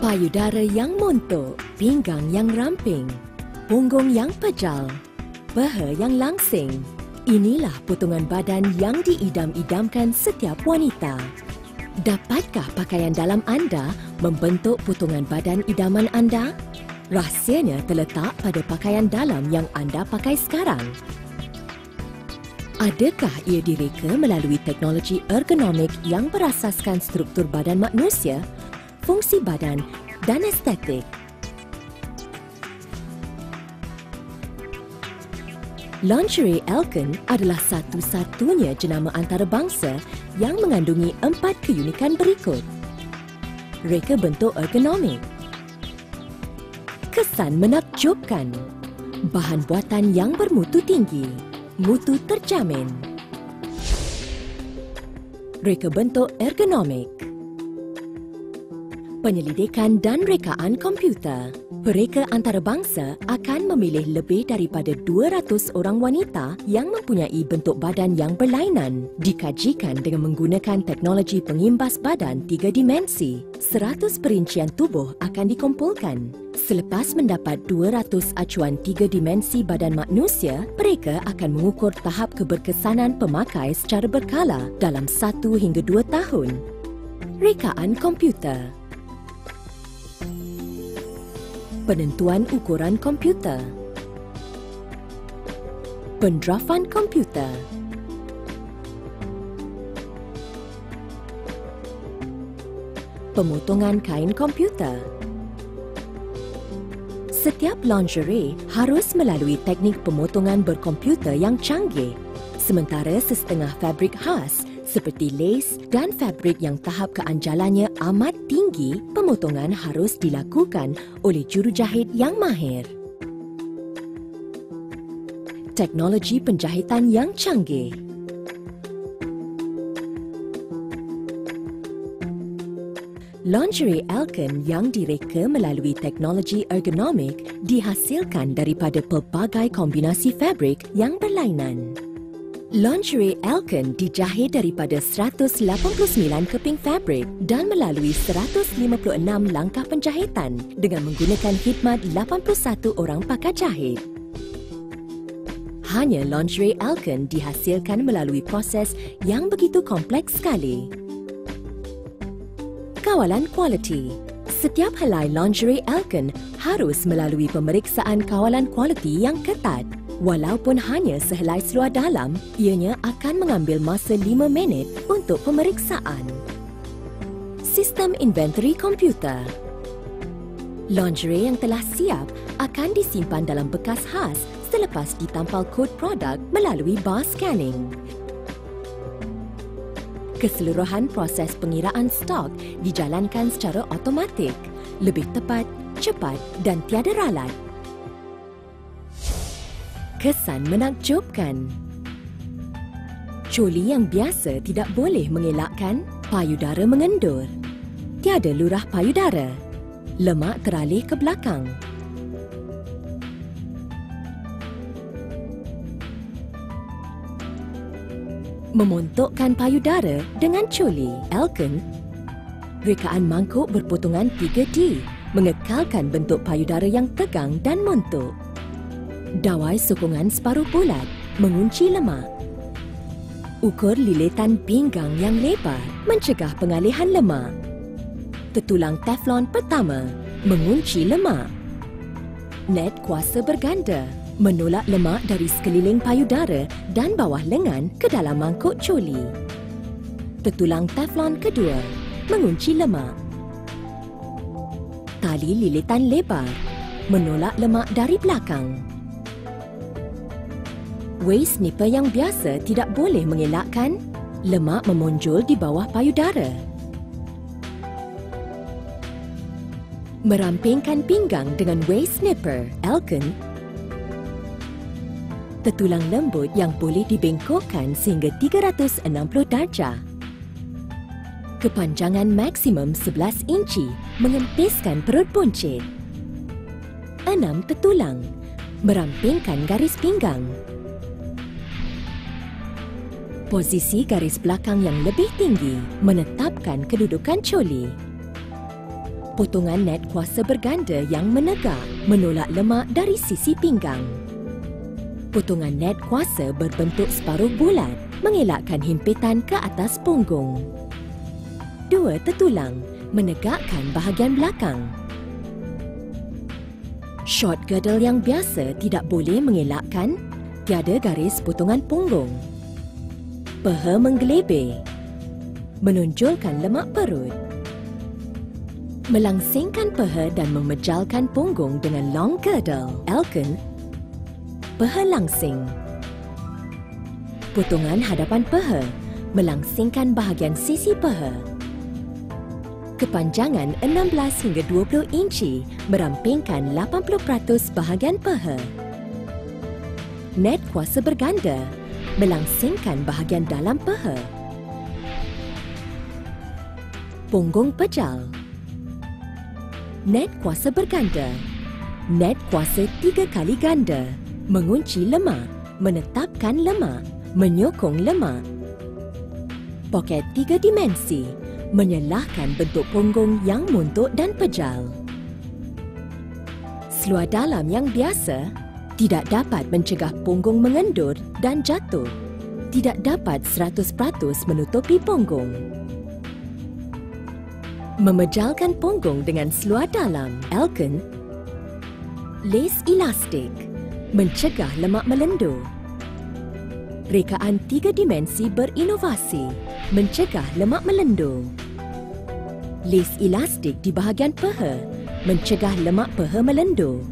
Payudara yang montok, pinggang yang ramping, punggung yang pejal, paha yang langsing. Inilah potongan badan yang diidam-idamkan setiap wanita. Dapatkah pakaian dalam anda membentuk potongan badan idaman anda? Rahsianya terletak pada pakaian dalam yang anda pakai sekarang. Adakah ia direka melalui teknologi ergonomik yang berasaskan struktur badan manusia, fungsi badan dan estetik? Lingerie Elkin adalah satu-satunya jenama antarabangsa yang mengandungi 4 keunikan berikut. Reka bentuk ergonomik, kesan menakjubkan, bahan buatan yang bermutu tinggi, mutu terjamin. Reka bentuk ergonomik, penyelidikan dan rekaan komputer. Mereka antarabangsa akan memilih lebih daripada 200 orang wanita yang mempunyai bentuk badan yang berlainan. Dikajikan dengan menggunakan teknologi pengimbas badan 3 dimensi. 100 perincian tubuh akan dikumpulkan. Selepas mendapat 200 acuan 3 dimensi badan manusia, mereka akan mengukur tahap keberkesanan pemakai secara berkala dalam 1 hingga 2 tahun. Rekaan komputer, penentuan ukuran komputer, pendrafan komputer, pemotongan kain komputer. Setiap lingerie harus melalui teknik pemotongan berkomputer yang canggih, sementara sesetengah fabrik khas seperti lace dan fabrik yang tahap keanjalannya amat tinggi, pemotongan harus dilakukan oleh jurujahit yang mahir. Teknologi penjahitan yang canggih. Lingerie Elkin yang direka melalui teknologi ergonomik dihasilkan daripada pelbagai kombinasi fabrik yang berlainan. Lingerie Elkin dijahit daripada 189 keping fabrik dan melalui 156 langkah penjahitan dengan menggunakan khidmat 81 orang pakar jahit. Hanya lingerie Elkin dihasilkan melalui proses yang begitu kompleks sekali. Kawalan kualiti. Setiap helai lingerie Elkin harus melalui pemeriksaan kawalan kualiti yang ketat. Walaupun hanya sehelai seluar dalam, ianya akan mengambil masa 5 minit untuk pemeriksaan. Sistem inventory komputer. Lingerie yang telah siap akan disimpan dalam bekas khas selepas ditampal kod produk melalui bar scanning. Keseluruhan proses pengiraan stok dijalankan secara automatik, lebih tepat, cepat dan tiada ralat. Kesan menakjubkan. Coli yang biasa tidak boleh mengelakkan payudara mengendur. Tiada lurah payudara. Lemak teralih ke belakang. Memontokkan payudara dengan coli. Elkin, rekaan mangkuk berpotongan 3D, mengekalkan bentuk payudara yang tegang dan montok. Dawai sokongan separuh bulat, mengunci lemak. Ukur lilitan pinggang yang lebar, mencegah pengalihan lemak. Tertulang teflon pertama, mengunci lemak. Net kuasa berganda, menolak lemak dari sekeliling payudara dan bawah lengan ke dalam mangkuk coli. Tertulang teflon kedua, mengunci lemak. Tali lilitan lebar, menolak lemak dari belakang. Waist nipper yang biasa tidak boleh mengelakkan lemak memonjol di bawah payudara. Merampingkan pinggang dengan waist nipper. Elkin, tertulang lembut yang boleh dibengkokkan sehingga 360 darjah. Kepanjangan maksimum 11 inci, mengempiskan perut buncit. 6 tertulang, merampingkan garis pinggang. Posisi garis belakang yang lebih tinggi menetapkan kedudukan coli. Potongan net kuasa berganda yang menegak menolak lemak dari sisi pinggang. Potongan net kuasa berbentuk separuh bulat mengelakkan himpitan ke atas punggung. 2 tertulang menegakkan bahagian belakang. Short girdle yang biasa tidak boleh mengelakkan tiada garis potongan punggung. Peha menggelebih, menonjolkan lemak perut. Melangsingkan peha dan memejalkan punggung dengan long girdle. Elkin, peha langsing. Potongan hadapan peha, melangsingkan bahagian sisi peha. Kepanjangan 16 hingga 20 inci merampingkan 80% bahagian peha. Net kuasa berganda, melangsingkan bahagian dalam peha. Punggung pejal. Net kuasa berganda. Net kuasa 3 kali ganda. Mengunci lemak, menetapkan lemak, menyokong lemak. Poket 3 dimensi, menyelahkan bentuk punggung yang montok dan pejal. Seluar dalam yang biasa tidak dapat mencegah punggung mengendur dan jatuh. Tidak dapat 100% menutupi punggung. Memejalkan punggung dengan seluar dalam. Elkin, les elastik, mencegah lemak melendur. Rekaan 3 dimensi berinovasi, mencegah lemak melendur. Les elastik di bahagian peha, mencegah lemak peha melendur.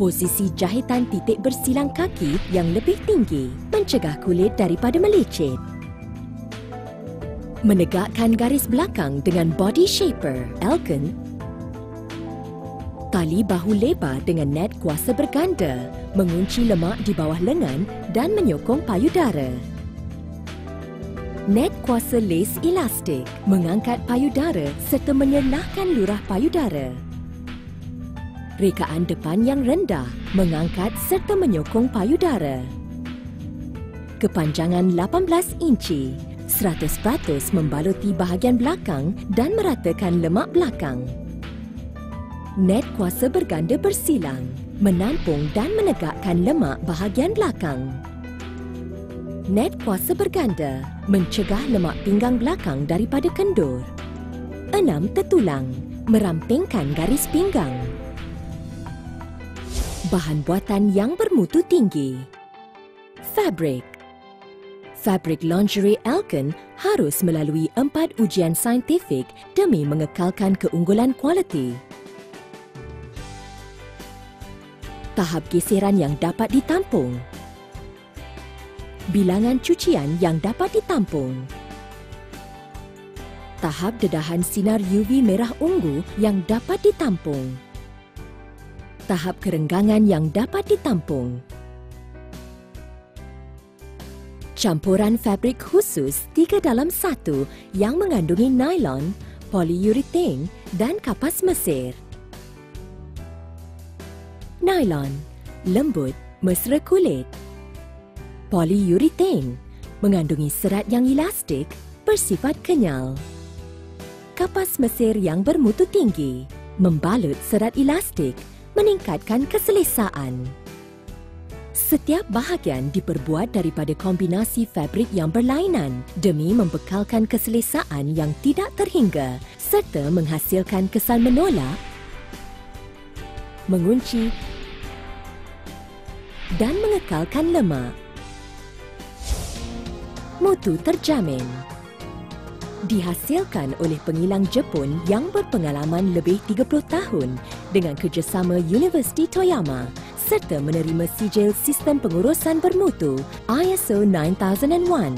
Posisi jahitan titik bersilang kaki yang lebih tinggi, mencegah kulit daripada melecet. Menegakkan garis belakang dengan body shaper. Elkin, tali bahu lebar dengan net kuasa berganda, mengunci lemak di bawah lengan dan menyokong payudara. Net kuasa les elastik, mengangkat payudara serta menyelahkan lurah payudara. Rekaan depan yang rendah, mengangkat serta menyokong payudara. Kepanjangan 18 inci, 100% membaluti bahagian belakang dan meratakan lemak belakang. Net kuasa berganda bersilang, menampung dan menegakkan lemak bahagian belakang. Net kuasa berganda, mencegah lemak pinggang belakang daripada kendur. 6 tertulang, merampingkan garis pinggang. Bahan buatan yang bermutu tinggi. Fabrik. Fabrik lingerie Elkin harus melalui 4 ujian saintifik demi mengekalkan keunggulan kualiti. Tahap geseran yang dapat ditampung. Bilangan cucian yang dapat ditampung. Tahap dedahan sinar UV merah ungu yang dapat ditampung. Tahap kerenggangan yang dapat ditampung. Campuran fabrik khusus 3 dalam 1 yang mengandungi nylon, polyurethane dan kapas mesir. Nylon, lembut, mesra kulit. Polyurethane, mengandungi serat yang elastik, bersifat kenyal. Kapas mesir yang bermutu tinggi, membalut serat elastik, meningkatkan keselesaan. Setiap bahagian diperbuat daripada kombinasi fabrik yang berlainan demi membekalkan keselesaan yang tidak terhingga serta menghasilkan kesan menolak, mengunci dan mengekalkan lemak. Mutu terjamin. Dihasilkan oleh pengilang Jepun yang berpengalaman lebih 30 tahun dengan kerjasama Universiti Toyama serta menerima sijil sistem pengurusan bermutu ISO 9001.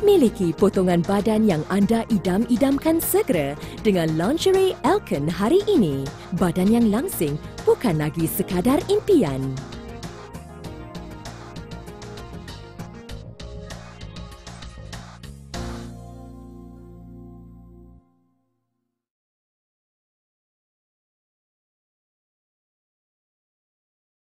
Miliki potongan badan yang anda idam-idamkan segera dengan lingerie Elkin hari ini. Badan yang langsing bukan lagi sekadar impian.